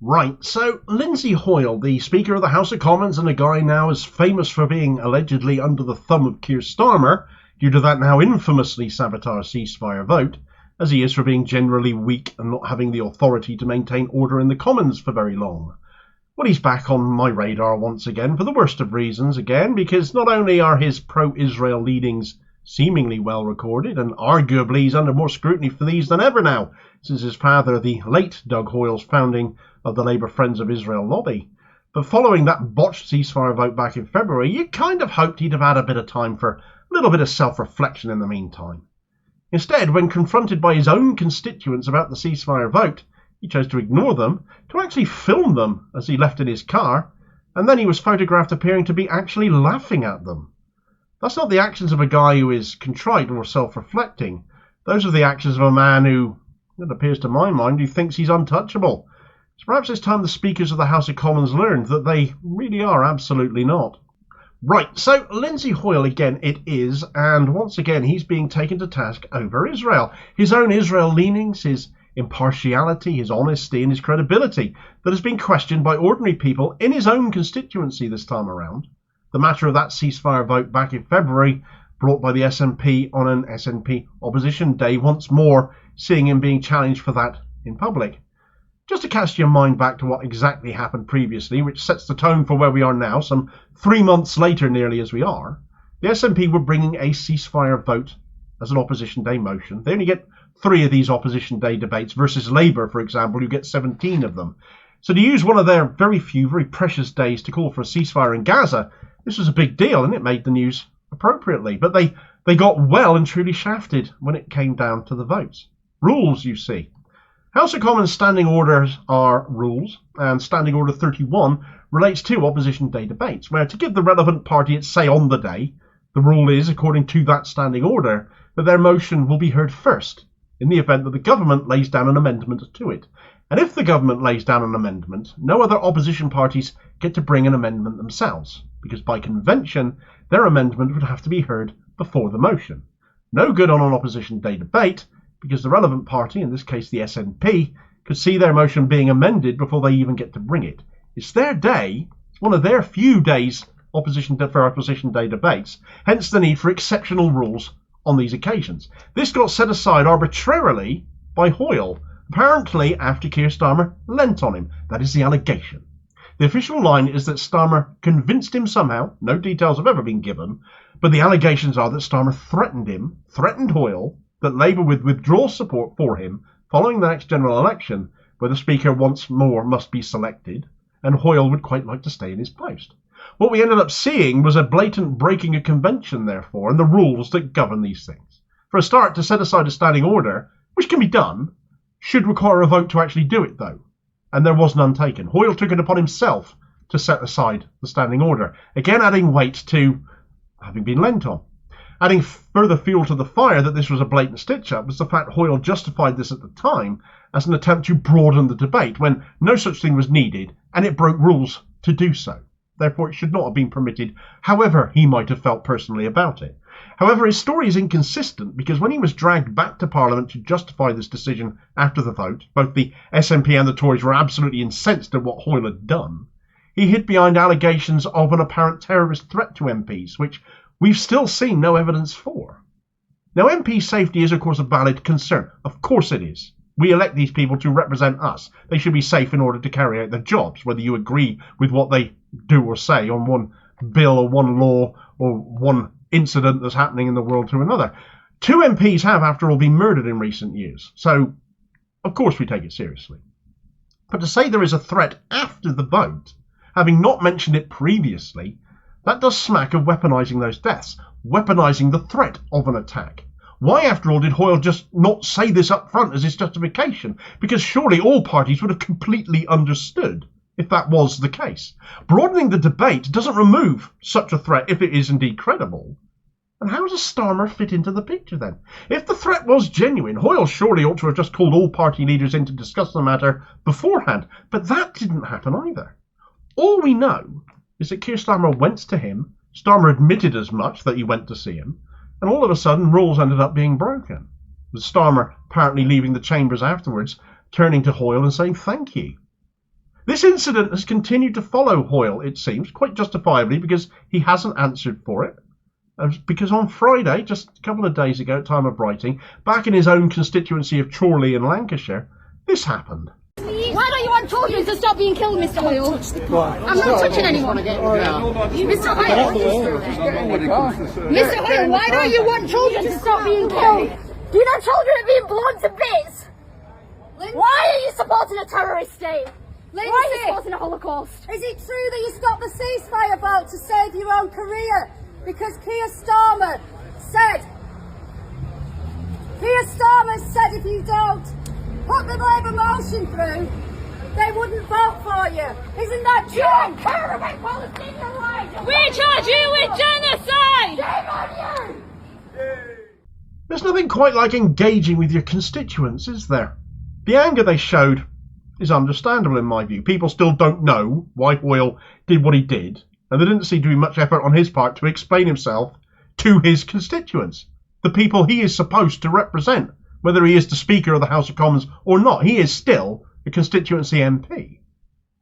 Right, so Lindsay Hoyle, the Speaker of the House of Commons and a guy now as famous for being allegedly under the thumb of Keir Starmer, due to that now infamously sabotaged ceasefire vote, as he is for being generally weak and not having the authority to maintain order in the Commons for very long. Well, he's back on my radar once again for the worst of reasons again, because not only are his pro-Israel leanings seemingly well recorded, and arguably he's under more scrutiny for these than ever now, since his father, the late Doug Hoyle's founding of the Labour Friends of Israel lobby. But following that botched ceasefire vote back in February, you kind of hoped he'd have had a bit of time for a little bit of self-reflection in the meantime. Instead, when confronted by his own constituents about the ceasefire vote, he chose to ignore them, to actually film them as he left in his car, and then he was photographed appearing to be actually laughing at them. That's not the actions of a guy who is contrite or self-reflecting. Those are the actions of a man who, it appears to my mind, who thinks he's untouchable. So perhaps it's time the speakers of the House of Commons learned that they really are absolutely not. Right, so Lindsay Hoyle again it is, and once again he's being taken to task over Israel. His own Israel leanings, his impartiality, his honesty and his credibility that has been questioned by ordinary people in his own constituency this time around. The matter of that ceasefire vote back in February, brought by the SNP on an SNP opposition day, once more seeing him being challenged for that in public. Just to cast your mind back to what exactly happened previously, which sets the tone for where we are now, some 3 months later nearly as we are, the SNP were bringing a ceasefire vote as an opposition day motion. They only get 3 of these opposition day debates versus Labour, for example, who get 17 of them. So to use one of their very few, very precious days to call for a ceasefire in Gaza, this was a big deal and it made the news appropriately. But they got well and truly shafted when it came down to the votes. Rules, you see. House of Commons standing orders are rules, and Standing Order 31 relates to opposition day debates, where to give the relevant party its say on the day, the rule is, according to that standing order, that their motion will be heard first, in the event that the government lays down an amendment to it. And if the government lays down an amendment, no other opposition parties get to bring an amendment themselves, because by convention, their amendment would have to be heard before the motion. No good on an opposition day debate, because the relevant party, in this case the SNP, could see their motion being amended before they even get to bring it. It's their day, it's one of their few days for opposition day debates, hence the need for exceptional rules on these occasions. This got set aside arbitrarily by Hoyle, apparently after Keir Starmer leant on him. That is the allegation. The official line is that Starmer convinced him somehow, no details have ever been given, but the allegations are that Starmer threatened Hoyle, that Labour would withdraw support for him following the next general election, where the Speaker once more must be selected, and Hoyle would quite like to stay in his post. What we ended up seeing was a blatant breaking of convention, therefore, and the rules that govern these things. For a start, to set aside a standing order, which can be done, should require a vote to actually do it, though, and there was none taken. Hoyle took it upon himself to set aside the standing order, again adding weight to having been lent on. Adding further fuel to the fire that this was a blatant stitch-up was the fact Hoyle justified this at the time as an attempt to broaden the debate when no such thing was needed, and it broke rules to do so. Therefore, it should not have been permitted, however he might have felt personally about it. However, his story is inconsistent, because when he was dragged back to Parliament to justify this decision after the vote, both the SNP and the Tories were absolutely incensed at what Hoyle had done. He hid behind allegations of an apparent terrorist threat to MPs, which we've still seen no evidence for. Now, MP safety is, of course, a valid concern. Of course it is. We elect these people to represent us. They should be safe in order to carry out their jobs, whether you agree with what they do or say on one bill or one law or one incident that's happening in the world to another. 2 MPs have, after all, been murdered in recent years. So, of course, we take it seriously. But to say there is a threat after the vote, having not mentioned it previously, that does smack of weaponising those deaths, weaponising the threat of an attack. Why, after all, did Hoyle just not say this up front as his justification? Because surely all parties would have completely understood if that was the case. Broadening the debate doesn't remove such a threat if it is indeed credible. And how does Starmer fit into the picture then? If the threat was genuine, Hoyle surely ought to have just called all party leaders in to discuss the matter beforehand. But that didn't happen either. All we know is that Keir Starmer went to him, Starmer admitted as much that he went to see him, and all of a sudden rules ended up being broken, with Starmer apparently leaving the chambers afterwards, turning to Hoyle and saying thank you. This incident has continued to follow Hoyle, it seems, quite justifiably, because he hasn't answered for it. Because on Friday, just a couple of days ago at time of writing, back in his own constituency of Chorley in Lancashire, this happened. Why don't you want children to stop being killed, Mr. Hoyle? I'm not touching anyone. Mr. Hoyle, why don't you want children to stop being killed? Do you know children are being blown to bits? Why are you supporting a terrorist state? Why are you supporting a Holocaust? Is it true that you stopped the ceasefire vote to save your own career? Because Keir Starmer said if you don't put the Labour motion through, they wouldn't vote for you. Isn't that true? You don't care about Palestinian rights! We charge you with genocide! Shame on you! There's nothing quite like engaging with your constituents, is there? The anger they showed is understandable in my view. People still don't know why Hoyle did what he did, and there didn't seem to be much effort on his part to explain himself to his constituents, the people he is supposed to represent, whether he is the Speaker of the House of Commons or not. He is still a constituency MP.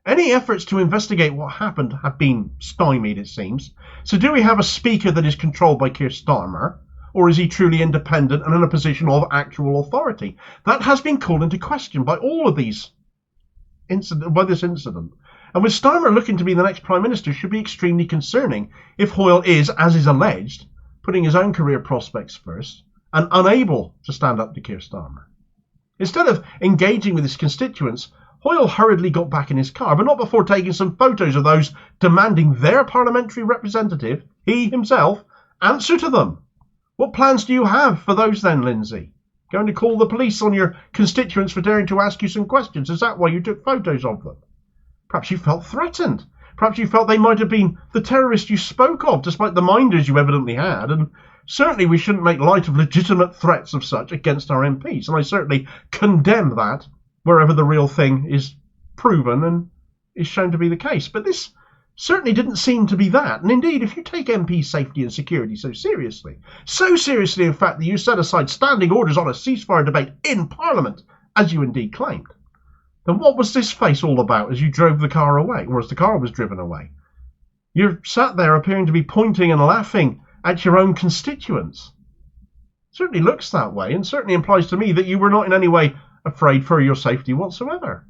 Any efforts to investigate what happened have been stymied, it seems. So do we have a Speaker that is controlled by Keir Starmer, or is he truly independent and in a position of actual authority? That has been called into question by all of these this incident. And with Starmer looking to be the next Prime Minister should be extremely concerning if Hoyle is, as is alleged, putting his own career prospects first and unable to stand up to Keir Starmer. Instead of engaging with his constituents, Hoyle hurriedly got back in his car, but not before taking some photos of those demanding their parliamentary representative, he himself, answer to them. What plans do you have for those then, Lindsay? Going to call the police on your constituents for daring to ask you some questions? Is that why you took photos of them? Perhaps you felt threatened. Perhaps you felt they might have been the terrorists you spoke of, despite the minders you evidently had. And certainly we shouldn't make light of legitimate threats of such against our MPs. And I certainly condemn that wherever the real thing is proven and is shown to be the case. But this certainly didn't seem to be that. And indeed, if you take MP safety and security so seriously in fact that you set aside standing orders on a ceasefire debate in Parliament, as you indeed claimed, then what was this face all about as you drove the car away, or as the car was driven away? You're sat there appearing to be pointing and laughing at your own constituents. It certainly looks that way, and certainly implies to me that you were not in any way afraid for your safety whatsoever.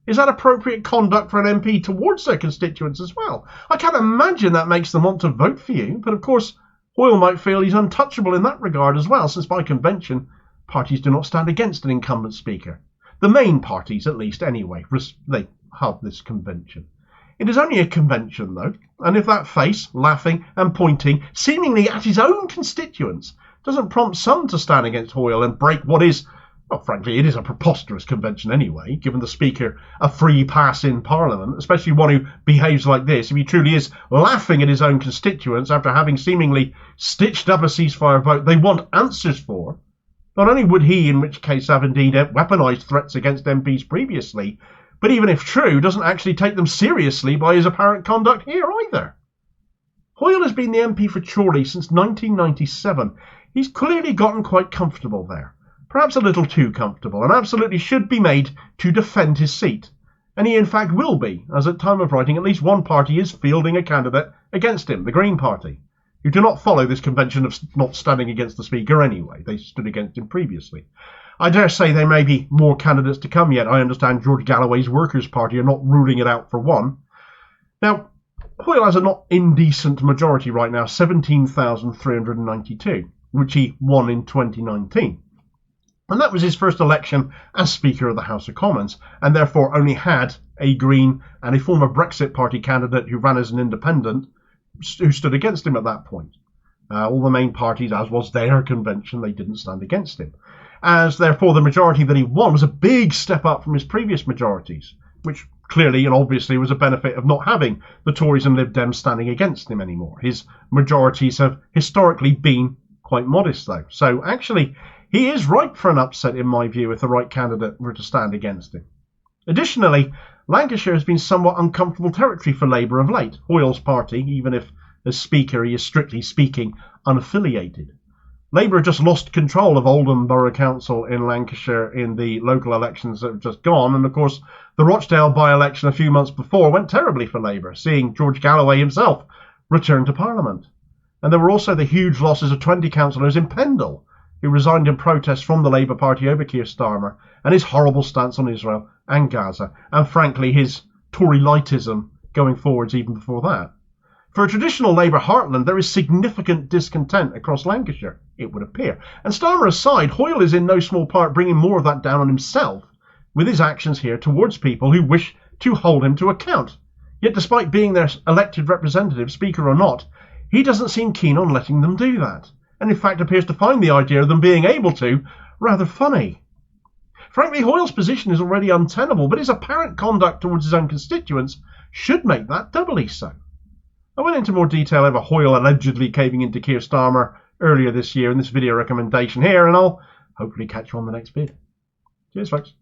Is that appropriate conduct for an MP towards their constituents as well? I can't imagine that makes them want to vote for you, but of course Hoyle might feel he's untouchable in that regard as well, since by convention parties do not stand against an incumbent Speaker. The main parties, at least anyway, they have this convention. It is only a convention, though, and if that face, laughing and pointing, seemingly at his own constituents, doesn't prompt some to stand against Hoyle and break what is, well, frankly, it is a preposterous convention anyway, giving the Speaker a free pass in Parliament, especially one who behaves like this, if he truly is laughing at his own constituents after having seemingly stitched up a ceasefire vote they want answers for. Not only would he, in which case, have indeed weaponised threats against MPs previously, but even if true, doesn't actually take them seriously by his apparent conduct here either. Hoyle has been the MP for Chorley since 1997. He's clearly gotten quite comfortable there, perhaps a little too comfortable, and absolutely should be made to defend his seat. And he in fact will be, as at time of writing at least one party is fielding a candidate against him, the Green Party, who do not follow this convention of not standing against the Speaker anyway. They stood against him previously. I dare say there may be more candidates to come yet. I understand George Galloway's Workers' Party are not ruling it out for one. Now, Hoyle has a not indecent majority right now, 17,392, which he won in 2019. And that was his first election as Speaker of the House of Commons, and therefore only had a Green and a former Brexit Party candidate who ran as an independent, who stood against him at that point. All the main parties, as was their convention, they didn't stand against him. As therefore the majority that he won was a big step up from his previous majorities, which clearly and obviously was a benefit of not having the Tories and Lib Dems standing against him anymore. His majorities have historically been quite modest though. So actually he is ripe for an upset in my view if the right candidate were to stand against him. Additionally, Lancashire has been somewhat uncomfortable territory for Labour of late. Hoyle's party, even if as Speaker he is strictly speaking unaffiliated. Labour just lost control of Oldham Borough Council in Lancashire in the local elections that have just gone. And of course, the Rochdale by-election a few months before went terribly for Labour, seeing George Galloway himself return to Parliament. And there were also the huge losses of 20 councillors in Pendle, who resigned in protest from the Labour Party over Keir Starmer and his horrible stance on Israel and Gaza, and frankly his Tory lightism going forwards even before that. For a traditional Labour heartland, there is significant discontent across Lancashire, it would appear. And Starmer aside, Hoyle is in no small part bringing more of that down on himself with his actions here towards people who wish to hold him to account. Yet despite being their elected representative, speaker or not, he doesn't seem keen on letting them do that, and in fact appears to find the idea of them being able to rather funny. Frankly, Hoyle's position is already untenable, but his apparent conduct towards his own constituents should make that doubly so. I went into more detail over Hoyle allegedly caving into Keir Starmer earlier this year in this video recommendation here, and I'll hopefully catch you on the next vid. Cheers, folks.